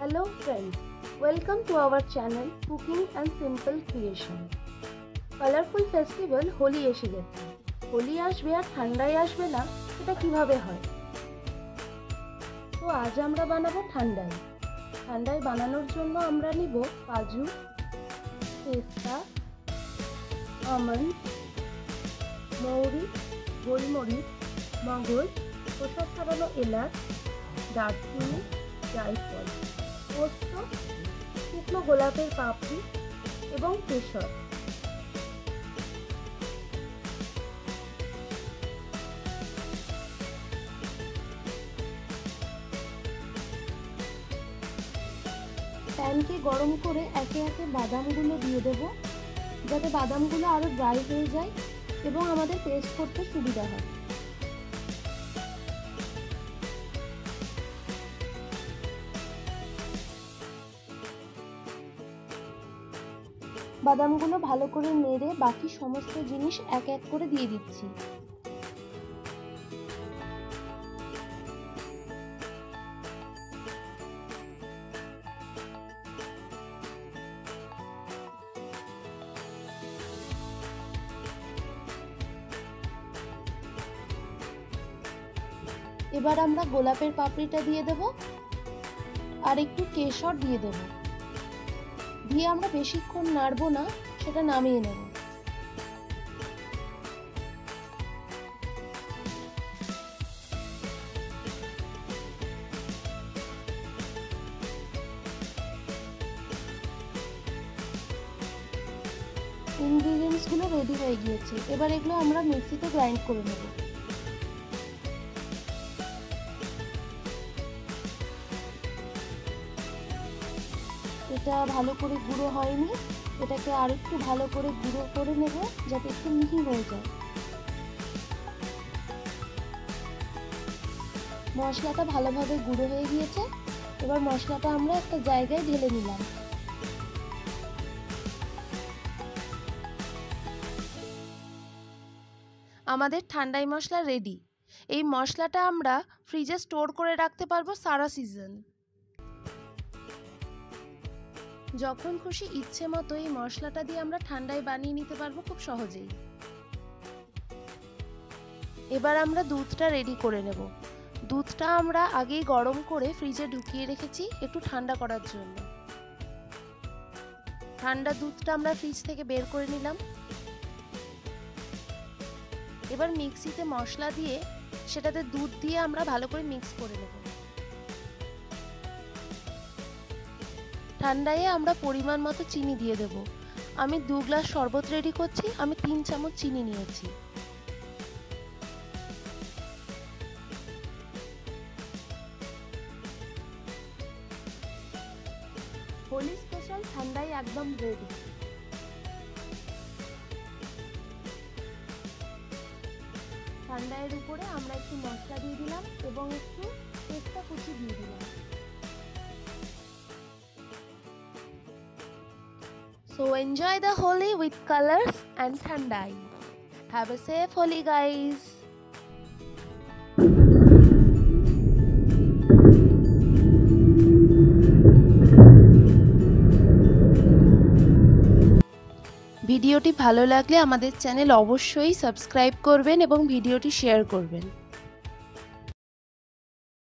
Hello friends, welcome to our channel Cooking and Simple Creation. Colorful festival Holi এসে গেছে। হোলি আসবে আর ঠান্ডায় আসবে না, এটা কিভাবে হয়? তো আজ আমরা বানাবো ঠান্ডাই। ঠান্ডাই বানানোর জন্য আমরা নিব কাজু, পেস্তা, আমন্ড, মৌরি, গোলমরিচ, মগজ, খোসা ছাড়ানো এলাচ, দারচিনি, জায়ফল, পোস্ত, শুকনো গোলাপের পাপড়ি এবং কেশর। প্যানকে গরম করে একে একে বাদামগুলো দিয়ে দেব, যাতে বাদামগুলো আরো ড্রাই হয়ে যায় এবং আমাদের পেস্ট করতে সুবিধা হয়। বাদামগুলো ভালো করে নেড়ে বাকি সমস্ত জিনিস এক এক করে দিয়ে দিচ্ছি। এবার আমরা গোলাপের পাপড়িটা দিয়ে দেব আর একটু কেশর দিয়ে দেব, দিয়ে আমরা বেশিক্ষণ নাড়বো না, সেটা নামিয়ে নেব। ইনগ্রেডিয়েন্টস গুলো রেডি হয়ে গিয়েছে, এবার এগুলো আমরা মিক্সিতে গ্রাইন্ড করে নেব। এটা ভালো করে গুঁড়ো হয়নি, এটাকে আর একটু ভালো করে গুঁড়ো করে নেব যাতে একটু মিহি হয়ে যায়। মশলাটা ভালোভাবে গুঁড়ো হয়ে গিয়েছে, এবার মশলাটা আমরা একটা জায়গায় ঢেলে নিলাম। আমাদের ঠান্ডাই মশলা রেডি। এই মশলাটা আমরা ফ্রিজে স্টোর করে রাখতে পারবো সারা সিজন। যখন খুশি ইচ্ছে মতো এই মশলাটা দিয়ে আমরা ঠান্ডায় বানিয়ে নিতে পারবো খুব সহজেই। এবার আমরা দুধটা রেডি করে নেব। দুধটা আমরা আগেই গরম করে ফ্রিজে ঢুকিয়ে রেখেছি একটু ঠান্ডা করার জন্য। ঠান্ডা দুধটা আমরা ফ্রিজ থেকে বের করে নিলাম। এবার মিক্সিতে মশলা দিয়ে সেটাতে দুধ দিয়ে আমরা ভালো করে মিক্স করে নেব। ঠান্ডায় আমরা পরিমাণ মতো চিনি দিয়ে দেব। আমি 2 গ্লাস শরবত রেডি করছি, আমি 3 চামচ চিনি নিয়েছি। হোলি স্পেশাল ঠান্ডাই একদম রেডি। ঠান্ডায়ের উপরে আমরা একটু মশলা দিয়ে দিলাম এবং একটু পেস্তা কুচি দিয়ে দিলাম। So enjoy the Holi with colors and Thandai. Have a safe Holi, guys. ভিডিওটি ভালো লাগলে আমাদের চ্যানেল অবশ্যই সাবস্ক্রাইব করবেন এবং ভিডিওটি শেয়ার করবেন।